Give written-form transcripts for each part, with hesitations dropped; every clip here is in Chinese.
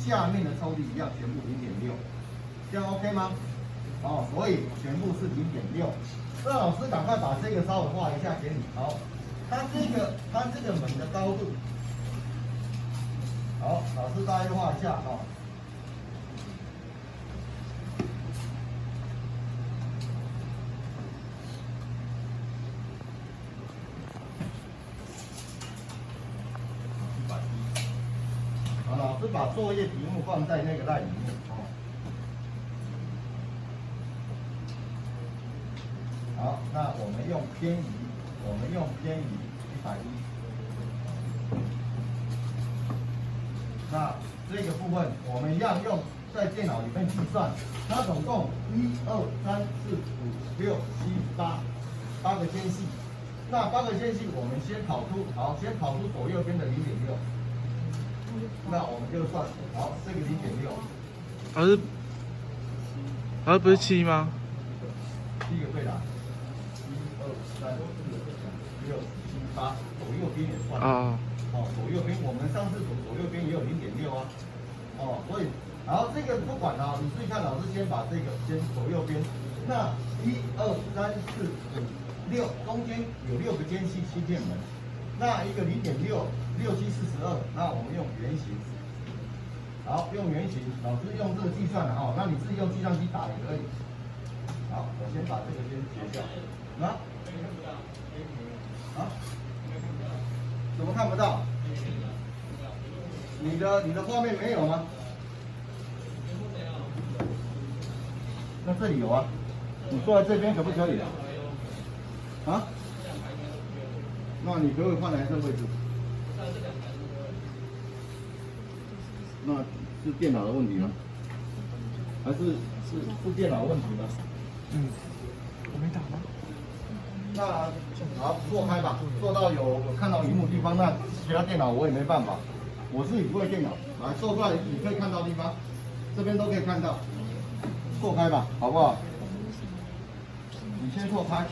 下面的抽屉一样全部0.6，这样 OK 吗？哦，所以全部是0.6。那老师赶快把这个稍微画一下给你。好，它这个门的高度，好，老师大概画一下哦。好，老师把作业题目放在那个赖里面哦。好，那我们用偏移110。那这个部分我们一样用在电脑里面计算，它总共1、2、3、4、5、6、7、8个间隙。那8个间隙，我们先跑出左右边的0.6。那我们就算好这个0.6。不是7吗？7个对的。1、2、3、4、5、6、7、8，左右边也算。哦，左右边我们上次左右边也有0.6啊。哦，所以，然后这个不管啊，你自己看，老师先把这个先左右边。那1、2、3、4、5、6，中间有6个间隙7片门。那一个0.6，6、7、42，那我们用圆形。好，用圆形，老师用这个计算的哈，那你自己用计算机打也可以。好，我先把这个先截掉。怎么看不到？你的画面没有吗？那这里有啊。你坐在这边可不可以？啊？那你可不可以换蓝色位置？那是电脑的问题吗？还是电脑问题吗？我没打吗？那好，做开吧，做到有看到荧幕地方，那其他电脑我也没办法，我自己不会电脑，来做出来你可以看到地方，这边都可以看到，做开吧，好不好？你先做开，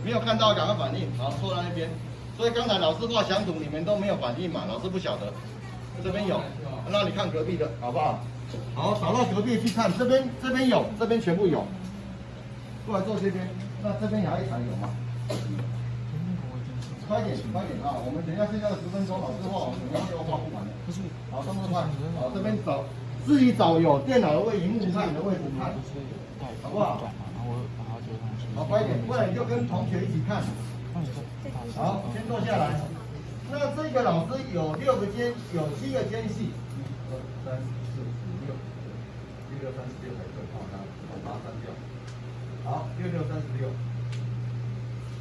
没有看到赶快反应，好，坐在那边。所以刚才老师画详图，你们都没有反应嘛，老师不晓得，这边有，那你看隔壁的好不好？好，找到隔壁去看，这边有，这边全部有，过来坐这边。那这边还有一场有吗？快点啊！我们等一下剩下的10分钟，老师画，我们要画不完的。不是，好，动作快。好，这边找，自己找有电脑的位置，荧幕看的位置看，好不好？好，快点，不然你就跟同学一起看。好，先坐下来。那这个老师有7个间隙。1、2、3、4、5、6，1、6、3、4、6才对，好，把它删掉。好，6、6、36。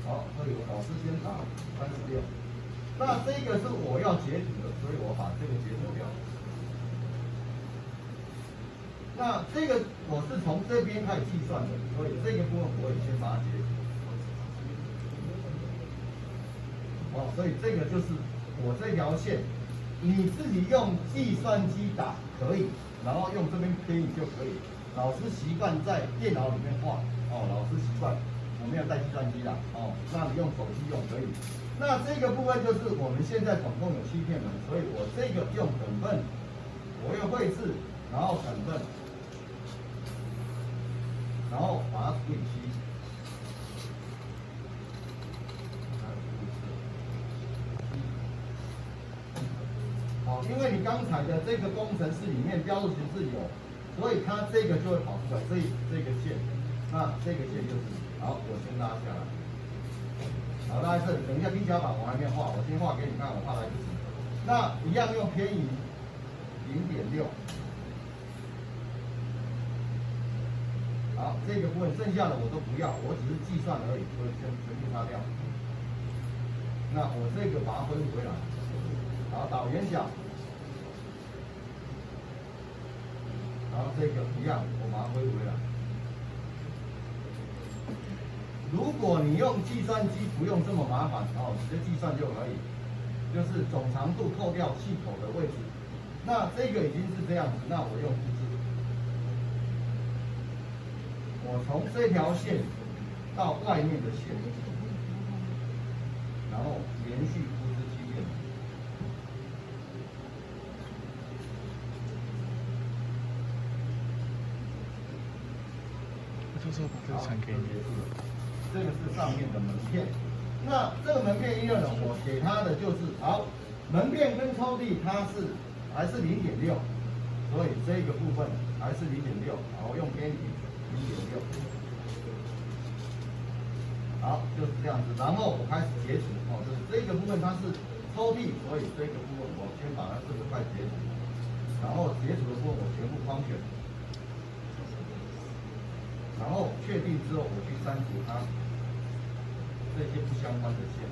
好，所以我老师先打36。那这个是我要截图的，所以我把这个截图掉。那这个我是从这边开始计算的，所以这个部分我也先把它截图。哦，所以这个就是我这条线，你自己用计算机打可以，然后用这边偏移就可以。老师习惯在电脑里面画，哦，老师习惯，我没有带计算机的，哦，那你用手机用可以。那这个部分就是我们现在总共有7片门，所以我这个用等分，我用绘制，然后等分，然后把它除以7。好，因为你刚才的这个工程式里面标注形式有。所以它这个就会跑出来，这个线，那这个线就是，好，我先拉下来，好，拉在这里，等一下钉脚板我还没画，我先画给你看，我画来不及。那一样用偏移0.6，好，这个部分剩下的我都不要，我只是计算而已，所以全部擦掉。那我这个把它恢复回来，好，导圆角。然后这个一样，我把它挥回来。如果你用计算机不用这么麻烦哦，直接计算就可以，就是总长度扣掉气口的位置。那这个已经是这样子，那我用复制，我从这条线到外面的线，然后连续复制7遍。时候把这个传给你。这个是上面的门片。那这个门片一二呢，我给他的就是好，门片跟抽屉它是还是0.6，所以这个部分还是0.6，好，我用边体0.6。好，就是这样子。然后我开始截取，哦，就是这个部分它是抽屉，所以这个部分我先把它40块截取，然后截取的部分我全部框选，然后确定之后我去删除它这些不相关的线。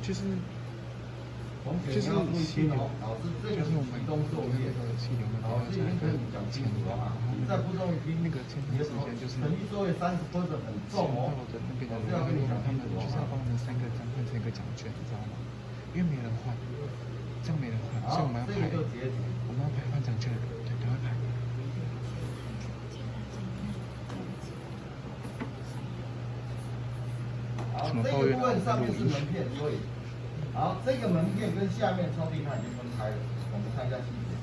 就是同学你要注意听哦，老师这个是集中作业，老师已经跟你讲清楚了啊，你再不注意听，那个前你的时间就是成绩作业30分很重哦，老师要跟你讲清楚哦。就是要帮我们3个章换成一个奖券，你知道吗？因为没人换，这样没人换，所以我们要排，我们要排换奖券，对，赶快排。好，这个部分上面是门片，所以。好，这个门片跟下面抽屉它已经分开了，我们看一下细节。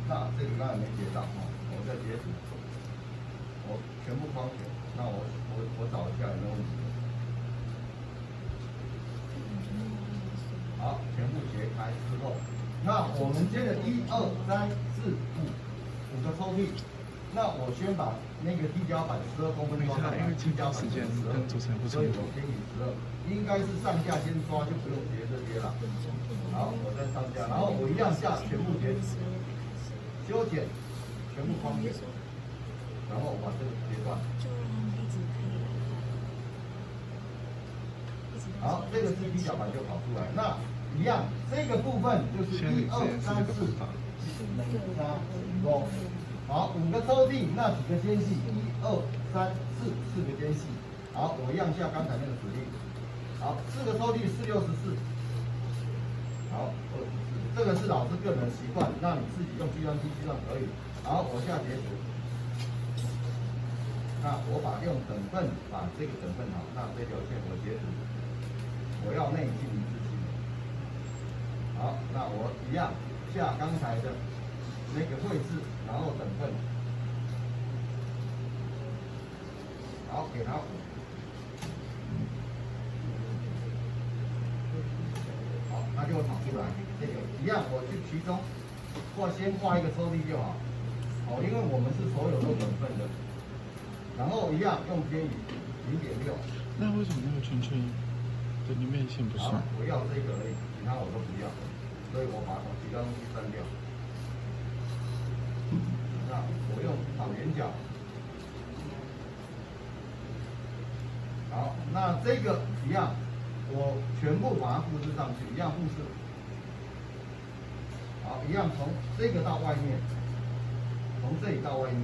那这个刚才没截到哦，我再截取，我全部框选。那我找一下有没有问题？好，全部截开之后，那我们接着1、2、3、4、5个抽屉。那我先把那个地胶板12公分抓上来，地胶板是12，所以我给你12，应该是上下先抓，就不用截这些了。好，我再上下，然后我一样下全部截取，修剪，全部框选，然后把这个截断。好，这个是地胶板就跑出来，那一样，这个部分就是1、2、3、4、5。好，5个抽屉，那几个间隙？1、2、3、4，4个间隙。好，我一样下刚才那个指令。好，4个抽屉4、64。好，24，这个是老师个人习惯，那你自己用计算机计算可以。好，我下截取。那我用等份把这个等份好，那这条线我截取，我要内径一致性。好，那我一样下刚才的那个位置，然后等份。好，给它5。好，它就会跑出来。这个一样，我去其中先画一个抽屉就好。好，因为我们是所有都等份的。然后一样用偏移0.6。那为什么那个圈圈的里面线不是？我要这个而已，其他我都不要，所以我把其他东西删掉。那我用躺圆角。好，那这个一样，我全部把它复制上去，一样复制。好，一样从这个到外面，从这里到外面。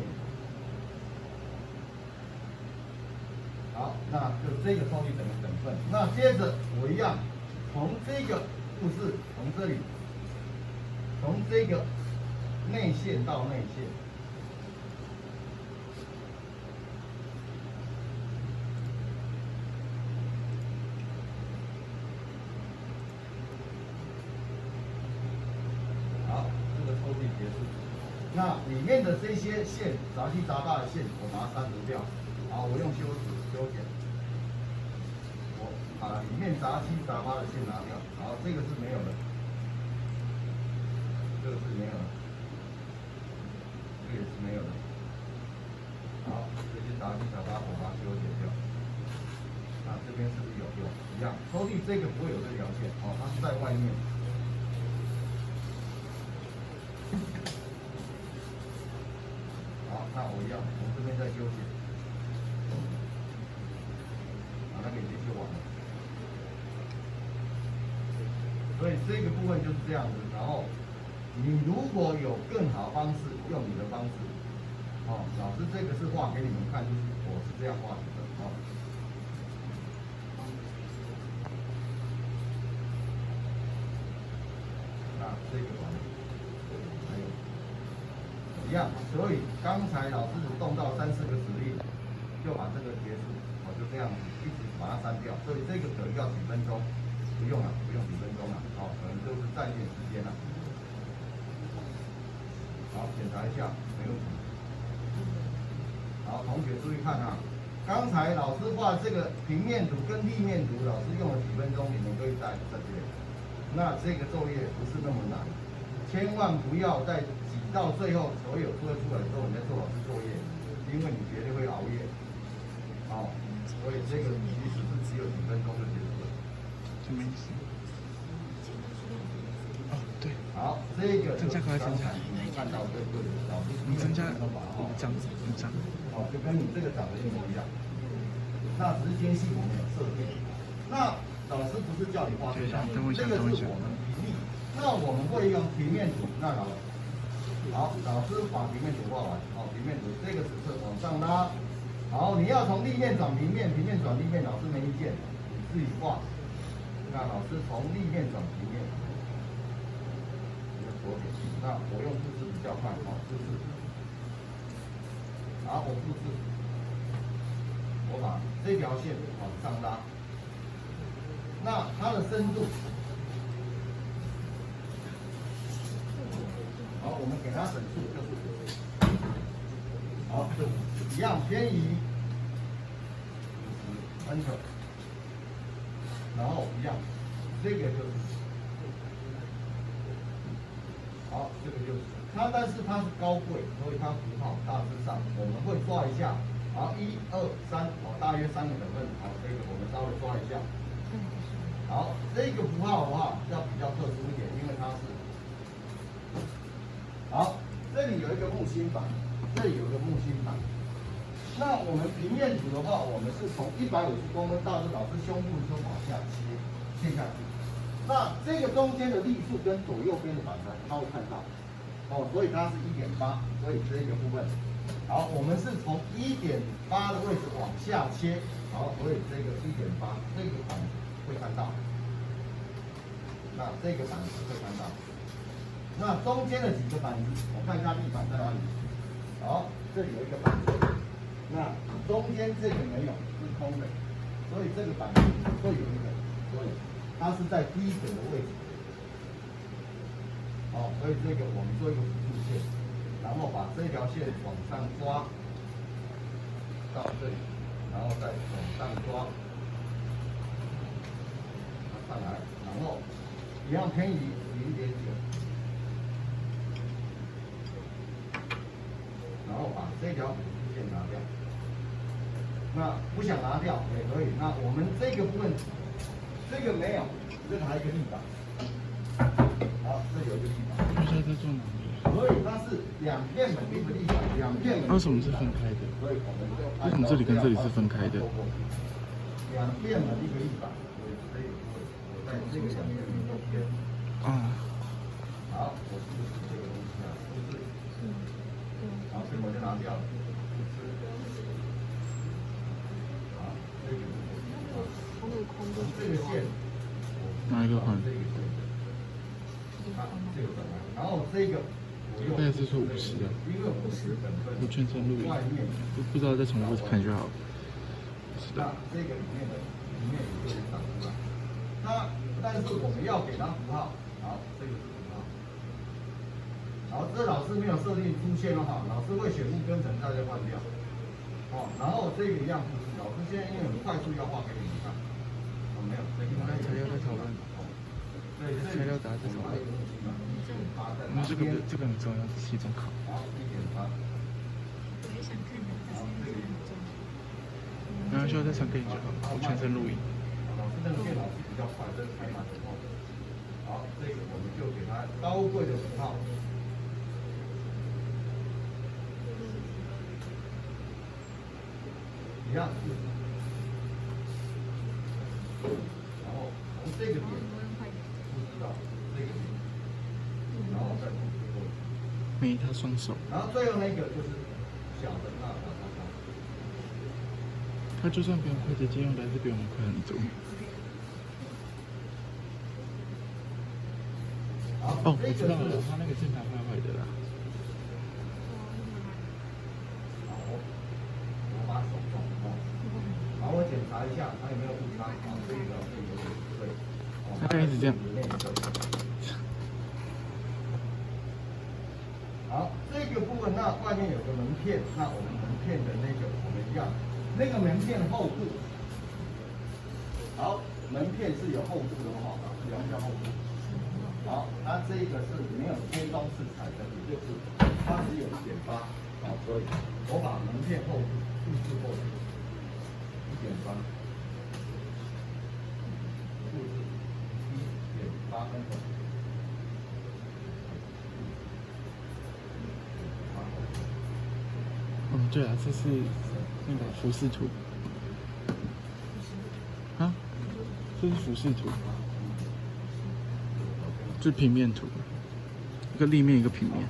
好，那就这个抽屉等于等份。那接着我一样，从这个复制，从这里，从这个内线到内线。好，这个抽屉结束。那里面的这些线，杂七杂八的线，我把它删除掉。好，我用修剪，我把里面杂七杂八的线拿掉。好，这个是没有的，这个是没有的，这个也是没有的。好，这些杂七杂八我把它修剪掉。啊，这边是不是有一样？抽屉这个不会有这条线，哦，它是在外面。好，那我一样，从这边再修剪。那个已经修完了，所以这个部分就是这样子。然后你如果有更好方式，用你的方式。哦，老师这个是画给你们看，就是我是这样画的哦。那这个完了，还有一样，所以刚才老师动到3、4个指令，就把这个结束。就这样子，一直把它删掉，所以这个可能要几分钟，不用了，不用几分钟了，好，可能就是占一点时间了。好，检查一下，没问题。好，同学注意看啊，刚才老师画这个平面图跟立面图，老师用了几分钟，你们可以在这边。那这个作业不是那么难，千万不要在挤到最后所有作业出来之后，你再做老师作业，因为你绝对会熬夜。好，所以这个其实是只有几分钟就结束了。什么意思？哦，对。好，这个增加和增加，看到对对，老师你增加5张，哦，就跟你这个长得一模一样。那只是间隙我们有设定。那老师不是叫你画这张，这个是我们平面。那我们会用平面图，那好，老师把平面图画完。好，平面图这个尺寸往上拉。好，你要从立面转平面，平面转立面，老师没意见，你自己画。那老师从立面转平面。那我用复制比较快，好，复制。好，我复制，我把这条线往上拉。那它的深度，好，我们给它整数就是好，就一样偏移，Enter，然后一样，这个就是。好，这个就是它，但是它是高贵，所以它符号大致上我们会抓一下。好，1、2、3，好，大约3个等分。好，这个我们稍微抓一下。好，这个符号的话要比较特殊一点，因为它是好，这里有一个木星板，这里有一个木星板。那我们平面图的话，我们是从150公分到老师胸部就往下切下去。那这个中间的例数跟左右边的反差，它会看到，哦，所以它是1.8，所以这个部分，好，我们是从1.8的位置往下切，好，所以这个1.8，这个板子会看到，那这个板子会看到，那中间的几个板子，我看一下地板在哪里，好，这里有一个板子，那中间这个没有，是空的，所以这个板子会有一个，所以。它是在第一个的位置，好，所以这个我们做一个辅助线，然后把这条线往上抓到这里，然后再往上抓，上来，然后一样偏移0.9，然后把这条辅助线拿掉。那不想拿掉也可以，那我们这个部分。这个没有，这个还有一个立板。好，这有一个立板。不知道在做哪里。所以它是2片稳定的立板，2片稳定。为什么是分开的？所以我们就为什么这里跟这里是分开的？2片稳定的立板，所以我在这个2片里面偏。啊。好，我复制这个东西啊，复制。好，这我就拿掉了。好，这个。这个线，哪一个款？这个线，这个然后这个我用，大概是说50的，因为50等分，我全程录影，不知道再重复看就好。那这个里面也就长出来。它，但是我们要给它符号，好，这个是符号。好，这老师没有设定出现的话，老师会选木跟层大家换掉。哦，然后这个一样复制，老师现在因为很快速要画给你们看。没有，材料在讨论。对，材料杂志讨论。那这个很重要，是期中考。好，1.8。我也想看的，但是1.钟。然后需要再传给你就好，我全程录影。老师那个电脑是比较快，这个排码之后。好，这个我们就给它高贵的符号。一样。然后从这个点复制到这个点，然后再复制过去。没他双手。然后最后那个就是小的那把他就算不用快捷键，用的还是比我们快很多。哦，我知道了，他那个键盘坏坏的啦。好，我把手动哦。好，我检查一下它有没有误差。好，这个对。大概是这样。好，这面有个门片，那我们门片的那个我们一样，那个门片厚度，好，门片是有厚度的话，量一下厚度。好，它这个是没有贴装饰材的，也就是它只有1.8，好，所以我把门片厚度预示过去，1.8，复制1.8分钟。哦，对啊，这是那个俯视图。啊，这是俯视图，这是平面图，一个立面，一个平面。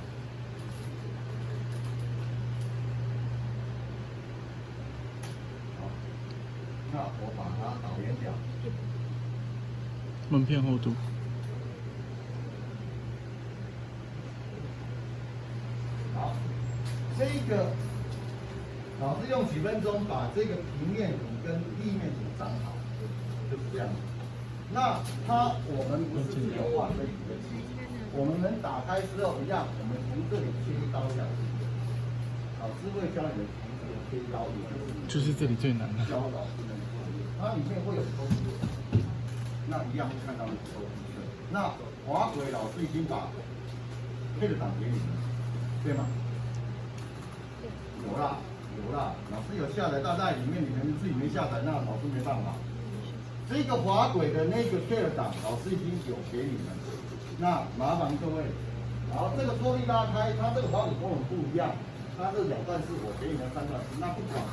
好，那我把它导圆角。门片厚度。好，这个老师用几分钟把这个平面图跟立面图长好，就是这样。那我们不是只有画这几个区，我们能打开之后一样，我们从这里切一刀下去。老师会教你们从这里切一刀，也就是这里最难的。教老师们作业，它里面会有抽屉，那一样会看到那个抽屉。那滑轨老师已经把配的档给你们，对吗？有啦，老师有下载，大概里面你们自己没下载，那老师没办法。这个滑轨的那个 K 档，老师已经有给你们，那麻烦各位，好，这个抽屉拉开，它这个滑轨跟我们不一样，它这2段式我给你们3段式，那不管，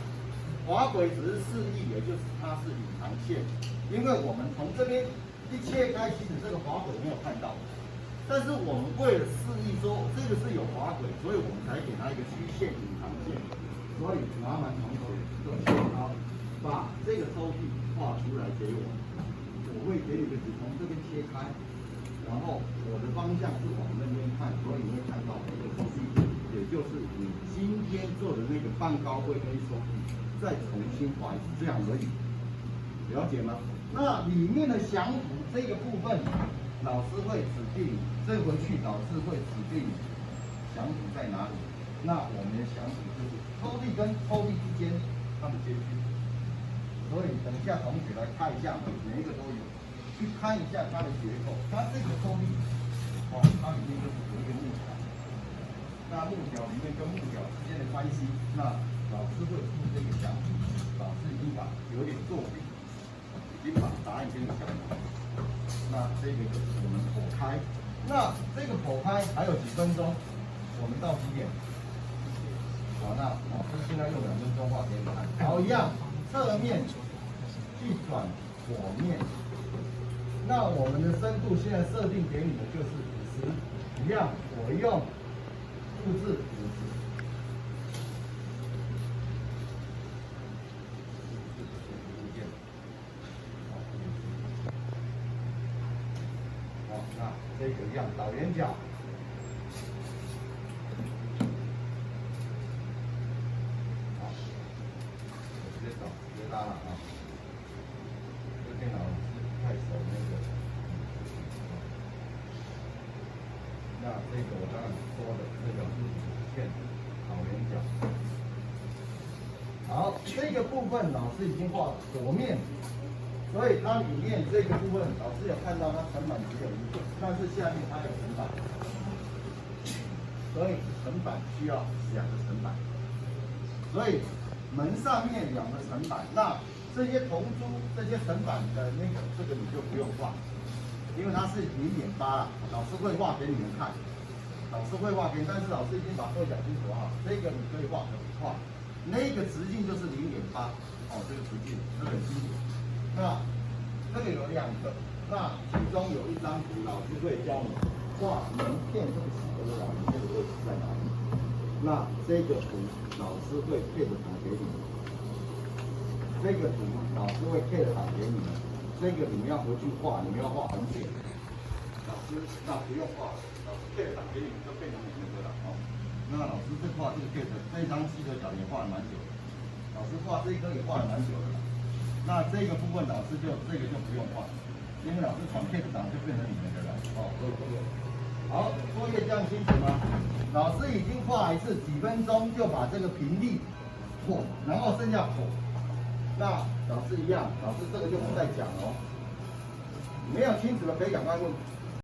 滑轨只是示意，也就是它是隐藏线，因为我们从这边一切开，其实这个滑轨没有看到。但是我们为了示意说这个是有滑轨，所以我们才给它一个虚线隐藏线。所以麻烦同学做切好，把这个抽屉画出来给我，我会给你们从这边切开，然后我的方向是往那边看，所以你会看到这个抽屉，也就是你今天做的那个半高位跟抽屉，再重新画一次，这样而已，了解吗？那里面的详图这个部分，老师会指定，这回去老师会指定详图在哪里。那我们的详图就是抽屉跟抽屉之间它的间距。所以等一下同学来看一下，每一个都有，去看一下它的结构。它这个抽屉，哦，它里面就是有一个木条，那木条里面跟木条之间的关系，那老师会出这个详图，老师已经把有点作弊。已经把答案给你讲了，那这个就是我们剖开，那这个剖开还有几分钟，我们到几点？好，那老师现在用2分钟画给你看。好，一样，侧面去转左面，那我们的深度现在设定给你的就是50，一样，我用复制50。那这个一样导圆角，好，直接找，直接拉了啊。这个电脑是不太熟那个。那这个我刚才说的这个是线导圆角。好，这个部分老师已经画左面。所以它里面这个部分，老师有看到它层板只有1个，但是下面它有层板，所以层板需要2个层板。所以门上面2个层板，那这些铜珠、这些层板的那个这个你就不用画，因为它是0.8啦，老师会画给你们看，老师会画给你，但是老师已经把2讲清楚哈，这个你可以画，那个直径就是0.8，哦，这个直径这个很清楚。那这个有2个，那其中有一张图，老师会教你画门片这个4个的老门片的位置在哪里。那这个图老师会配着档给你们，这个图老师会配着档给你们，这个你们要回去画，你们要画很简。老师那不用画了，老师配着档给你们就变成你们的了哦。那老师这画这个配着这张7个角也画了蛮久的，老师画这一颗也画了蛮久的了。那这个部分老师这个就不用画，因为老师传配的档就变成你们的了哦。好，作业可以这样清楚吗？老师已经画一次，几分钟就把这个平力破，然后剩下口。那老师一样，老师这个就不再讲了哦。没有清楚的可以赶快问。